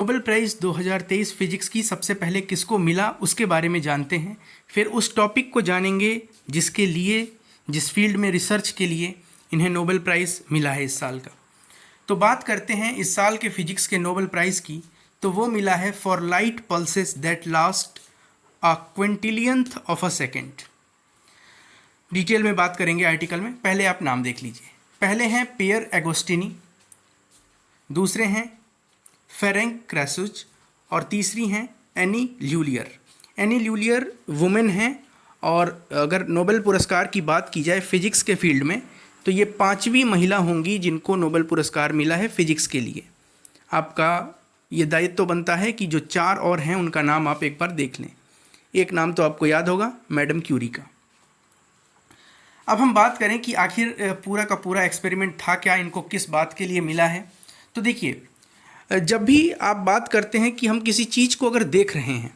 Nobel prize 2023 physics की सबसे पहले किसको मिला उसके बारे में जानते हैं। फिर उस टॉपिक को जानेंगे जिसके लिए जिस फील्ड में रिसर्च के लिए इन्हें नोबेल प्राइज़ मिला है इस साल का। तो बात करते हैं इस साल के फिजिक्स के नोबेल प्राइज़ की। तो वो मिला है for light pulses that last a quintillionth of a second. Detail में बात करेंगे आर्टिकल में। पहले आप नाम देख लीजिए। पहले हैं पियर एगोस्टिनी, दूसरे हैं फेरेंक क्रेसुच और तीसरी हैं एनी ल्यूलियर। एनी ल्यूलियर वुमेन हैं और अगर नोबेल पुरस्कार की बात की जाए फिजिक्स के फील्ड में तो ये 5वीं महिला होंगी जिनको नोबेल पुरस्कार मिला है फिजिक्स के लिए। आपका ये दायित्व तो बनता है कि जो 4 और हैं उनका नाम आप एक बार देख लें। एक नाम तो आपको याद होगा, मैडम क्यूरी का। अब हम बात करें कि आखिर पूरा का पूरा एक्सपेरिमेंट था क्या, इनको किस बात के लिए मिला है। तो देखिए, जब भी आप बात करते हैं कि हम किसी चीज़ को अगर देख रहे हैं,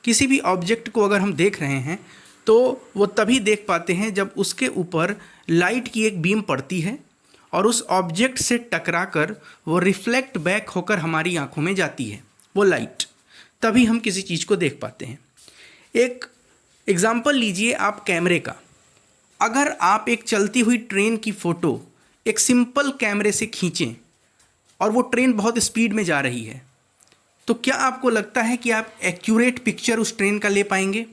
किसी भी ऑब्जेक्ट को अगर हम देख रहे हैं तो वो तभी देख पाते हैं जब उसके ऊपर लाइट की एक बीम पड़ती है और उस ऑब्जेक्ट से टकराकर वो रिफ्लेक्ट बैक होकर हमारी आंखों में जाती है वो लाइट, तभी हम किसी चीज़ को देख पाते हैं। एक एग्जाम्पल लीजिए आप कैमरे का। अगर आप एक चलती हुई ट्रेन की फ़ोटो एक सिंपल कैमरे से खींचें और वो ट्रेन बहुत स्पीड में जा रही है, तो क्या आपको लगता है कि आप एक्यूरेट पिक्चर उस ट्रेन का ले पाएंगे?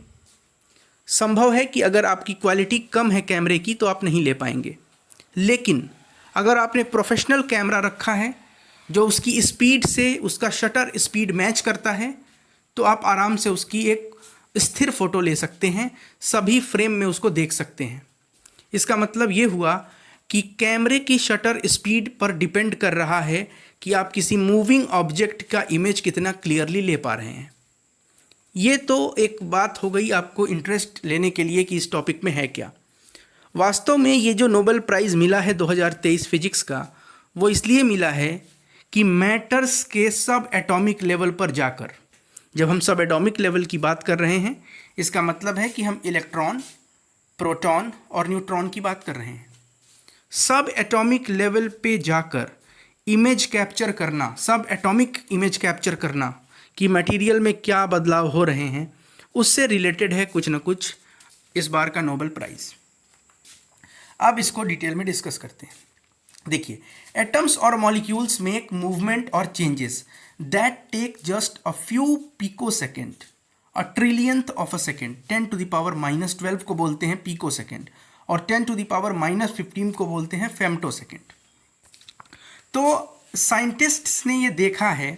संभव है कि अगर आपकी क्वालिटी कम है कैमरे की तो आप नहीं ले पाएंगे। लेकिन अगर आपने प्रोफेशनल कैमरा रखा है जो उसकी स्पीड से उसका शटर स्पीड मैच करता है, तो आप आराम से उसकी एक स्थिर फ़ोटो ले सकते हैं, सभी फ्रेम में उसको देख सकते हैं। इसका मतलब ये हुआ कि कैमरे की शटर स्पीड पर डिपेंड कर रहा है कि आप किसी मूविंग ऑब्जेक्ट का इमेज कितना क्लियरली ले पा रहे हैं। ये तो एक बात हो गई आपको इंटरेस्ट लेने के लिए कि इस टॉपिक में है क्या। वास्तव में ये जो नोबेल प्राइज़ मिला है 2023 फिजिक्स का, वो इसलिए मिला है कि मैटर्स के सब एटॉमिक लेवल पर जाकर, जब हम सब एटॉमिक लेवल की बात कर रहे हैं इसका मतलब है कि हम इलेक्ट्रॉन, प्रोटॉन और न्यूट्रॉन की बात कर रहे हैं। सब एटॉमिक लेवल पे जाकर इमेज कैप्चर करना, सब एटॉमिक इमेज कैप्चर करना कि मटेरियल में क्या बदलाव हो रहे हैं, उससे रिलेटेड है कुछ ना कुछ इस बार का नोबेल प्राइज़। अब इसको डिटेल में डिस्कस करते हैं। देखिए, एटम्स और मॉलिक्यूल्स मेक मूवमेंट और changes that take just a few pico second, a trillionth of a second. 10 to the power -12 को बोलते हैं पिको सेकेंड और 10 टू द पावर -15 को बोलते हैं फेम्टो सेकेंड। तो साइंटिस्ट्स ने ये देखा है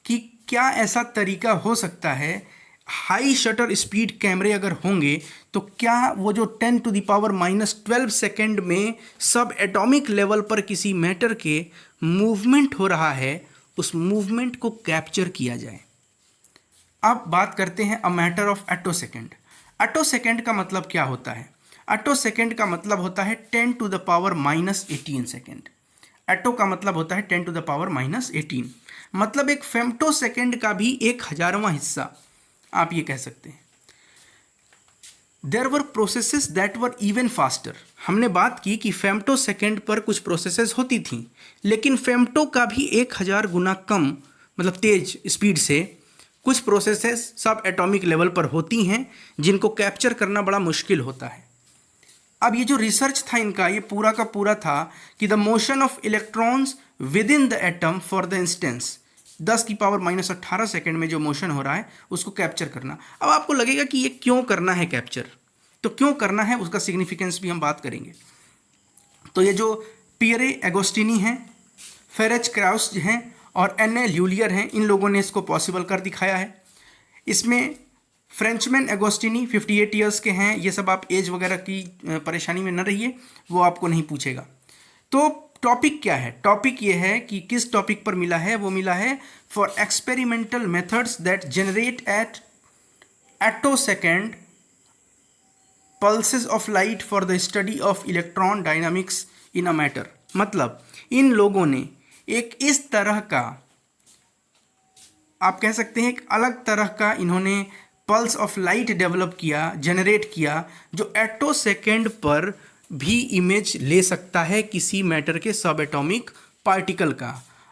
कि क्या ऐसा तरीका हो सकता है, हाई शटर स्पीड कैमरे अगर होंगे तो क्या वो जो 10 टू द पावर -12 सेकेंड में सब एटॉमिक लेवल पर किसी मैटर के मूवमेंट हो रहा है, उस मूवमेंट को कैप्चर किया जाए। अब बात करते हैं a matter of attosecond. Attosecond का मतलब क्या होता है? एटो सेकेंड का मतलब होता है 10 टू द पावर -18 सेकेंड। एटो का मतलब होता है 10 टू द पावर -18, मतलब एक फेम्टो सेकेंड का भी 1,000वां हिस्सा आप ये कह सकते हैं। There were processes that were even faster. हमने बात की कि फेम्टो सेकेंड पर कुछ प्रोसेसेस होती थी, लेकिन फेम्टो का भी 1,000 गुना कम, मतलब तेज स्पीड से कुछ प्रोसेसेस सब एटॉमिक लेवल पर होती हैं जिनको कैप्चर करना बड़ा मुश्किल होता है। अब ये जो रिसर्च था इनका, ये पूरा का पूरा था कि the motion of electrons with in the atom for the instance 10 की पावर -18 सेकेंड में जो मोशन हो रहा है उसको कैप्चर करना। अब आपको लगेगा कि ये क्यों करना है कैप्चर, तो क्यों करना है उसका सिग्निफिकेंस भी हम बात करेंगे। तो ये जो पियरे एगोस्टिनी हैं, फेरेच क्राउस हैं और एन.ए. ल्यूलियर हैं, इन लोगों ने इसको पॉसिबल कर दिखाया है। इसमें फ्रेंचमैन एगोस्टिनी 58 ईयर्स के हैं। ये सब आप एज वगैरह की परेशानी में न रहिए, वो आपको नहीं पूछेगा। तो टॉपिक क्या है? टॉपिक ये है कि किस टॉपिक पर मिला है। वो मिला है for experimental methods that generate at attosecond pulses of light for the study of electron dynamics in a matter. मतलब इन लोगों ने एक इस तरह का, आप कह सकते हैं एक अलग तरह का इन्होंने पल्स ऑफ लाइट डेवलप किया, जनरेट किया, जो एटो सेकेंड पर भी इमेज ले सकता है किसी मैटर के सब एटॉमिक पार्टिकल का।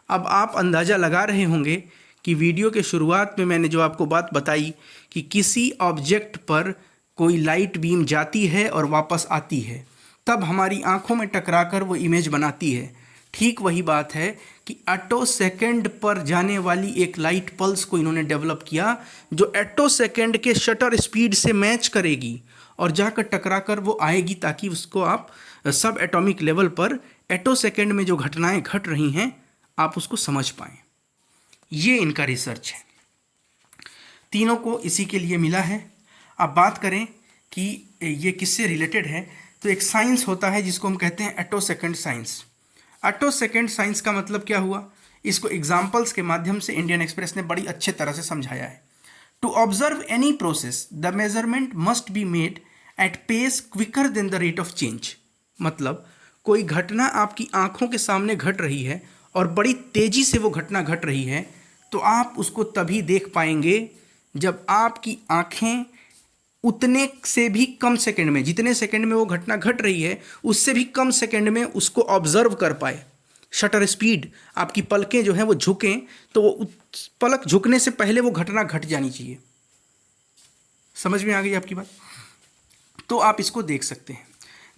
अब आप अंदाज़ा लगा रहे होंगे कि वीडियो के शुरुआत में मैंने जो आपको बात बताई कि किसी ऑब्जेक्ट पर कोई लाइट बीम जाती है और वापस आती है, तब हमारी आंखों में टकराकर वो इमेज बनाती है। ठीक वही बात है कि एटो सेकेंड पर जाने वाली एक लाइट पल्स को इन्होंने डेवलप किया जो एटो सेकेंड के शटर स्पीड से मैच करेगी और जाकर टकराकर वो आएगी, ताकि उसको आप सब एटॉमिक लेवल पर एटो सेकेंड में जो घटनाएं घट रही हैं आप उसको समझ पाएं। ये इनका रिसर्च है, तीनों को इसी के लिए मिला है। अब बात करें कि ये किससे रिलेटेड है, तो एक साइंस होता है जिसको हम कहते हैं एटो सेकेंड साइंस। एटो सेकेंड साइंस का मतलब क्या हुआ, इसको एग्जाम्पल्स के माध्यम से इंडियन एक्सप्रेस ने बड़ी अच्छे तरह से समझाया है। To observe any process the measurement must be made at pace quicker than the rate of change. मतलब कोई घटना आपकी आंखों के सामने घट रही है और बड़ी तेजी से वो घटना घट रही है, तो आप उसको तभी देख पाएंगे जब आपकी आंखें उतने से भी कम सेकंड में, जितने सेकंड में वो घटना घट रही है उससे भी कम सेकंड में उसको ऑब्जर्व कर पाए। शटर स्पीड, आपकी पलकें जो हैं वो झुकें तो वो पलक झुकने से पहले वो घटना घट जानी चाहिए। समझ में आ गई आपकी बात? तो आप इसको देख सकते हैं।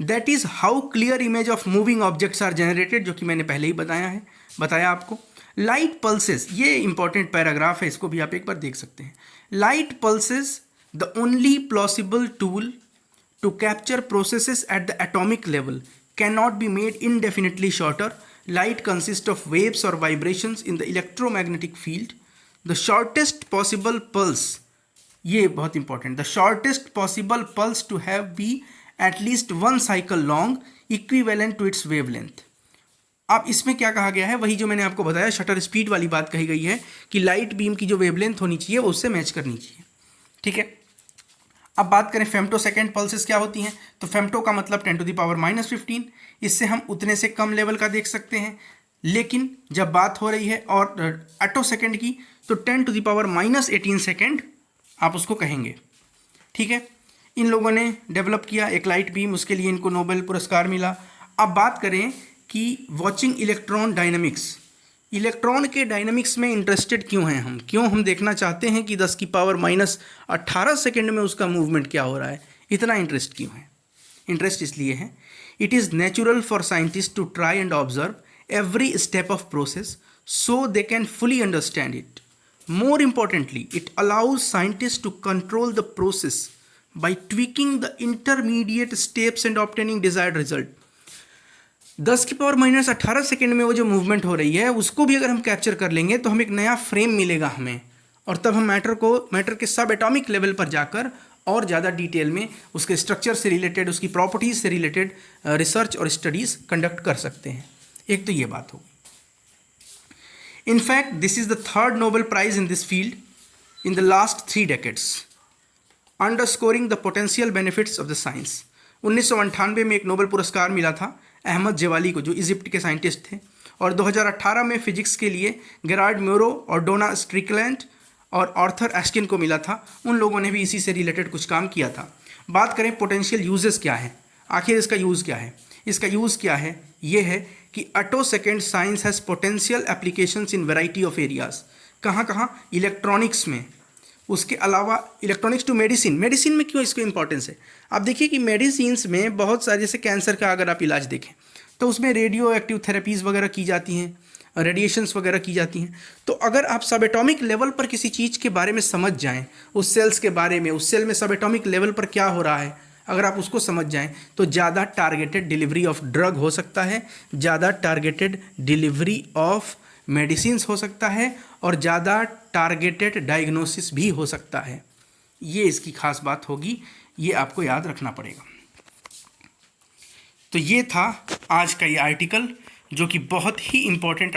That is how clear image of moving objects are generated, जो कि मैंने पहले ही बताया आपको। लाइट पल्सेस, ये इंपॉर्टेंट पैराग्राफ है, इसको भी आप एक बार देख सकते हैं। Light pulses the only plausible tool to capture processes at the atomic level cannot be made indefinitely shorter. Light consists of waves or vibrations in the electromagnetic field. The shortest possible pulse, ये बहुत important, the shortest possible pulse to have be at least one cycle long equivalent to its wavelength. अब इसमें क्या कहा गया है, वही जो मैंने आपको बताया, शटर स्पीड वाली बात कही गई है कि लाइट बीम की जो वेवलेंथ होनी चाहिए वो उससे मैच करनी चाहिए। ठीक है, अब बात करें फेम्टो सेकेंड पल्सेस क्या होती हैं, तो फेम्टो का मतलब 10⁻⁻15, इससे हम उतने से कम लेवल का देख सकते हैं। लेकिन जब बात हो रही है और एटो सेकेंड की, तो 10⁻18 सेकेंड आप उसको कहेंगे। ठीक है, इन लोगों ने डेवलप किया एक लाइट बीम, उसके लिए इनको नोबेल पुरस्कार मिला। अब बात करें कि वॉचिंग इलेक्ट्रॉन डायनामिक्स, इलेक्ट्रॉन के डायनामिक्स में इंटरेस्टेड क्यों हैं हम, क्यों हम देखना चाहते हैं कि 10⁻18 सेकेंड में उसका मूवमेंट क्या हो रहा है, इतना इंटरेस्ट क्यों है? इंटरेस्ट इसलिए है, it is natural for scientist to try and observe every step of process so they can fully understand it. More importantly, it allows scientist to control the process by tweaking the intermediate steps and obtaining desired result. 10⁻18 second में वो जो movement हो रही है उसको भी अगर हम कैप्चर कर लेंगे तो हम एक नया फ्रेम मिलेगा हमें, और तब हम मैटर के सब एटॉमिक लेवल पर जाकर और ज़्यादा डिटेल में उसके स्ट्रक्चर से रिलेटेड, उसकी प्रॉपर्टीज से रिलेटेड रिसर्च और स्टडीज़ कंडक्ट कर सकते हैं। एक तो ये बात होगी। In fact this is the third Nobel prize in this field in the last 3 decades, underscoring the potential benefits of the science. 1998 में एक नोबेल पुरस्कार मिला था अहमद जवाली को, जो इजिप्ट के साइंटिस्ट थे, और 2018 में फिजिक्स के लिए गेरार्ड म्यूरो और डोना स्ट्रिकलैंड और आर्थर एस्किन को मिला था। उन लोगों ने भी इसी से रिलेटेड कुछ काम किया था। बात करें पोटेंशियल यूजेस क्या है, आखिर इसका यूज़ क्या है? इसका यूज़ क्या है, ये है कि attosecond science has potential applications in variety of areas. कहाँ कहाँ? इलेक्ट्रॉनिक्स में, उसके अलावा इलेक्ट्रॉनिक्स टू मेडिसिन। मेडिसिन में क्यों इसको इंपॉर्टेंस है? आप देखिए कि मेडिसिन्स में बहुत सारे, जैसे कैंसर का अगर आप इलाज देखें तो उसमें रेडियो एक्टिव थेरेपीज़ वगैरह की जाती हैं, रेडिएशंस वगैरह की जाती हैं। तो अगर आप सब एटॉमिक लेवल पर किसी चीज़ के बारे में समझ जाएं, उस सेल्स के बारे में, उस सेल में सब एटॉमिक लेवल पर क्या हो रहा है, अगर आप उसको समझ जाएं तो ज़्यादा टारगेटेड डिलीवरी ऑफ ड्रग हो सकता है, ज़्यादा टारगेटेड डिलीवरी ऑफ मेडिसिन्स हो सकता है, और ज़्यादा टारगेटेड डायग्नोसिस भी हो सकता है। ये इसकी खास बात होगी, ये आपको याद रखना पड़ेगा। तो ये था आज का ये आर्टिकल, जो कि बहुत ही इम्पोर्टेंट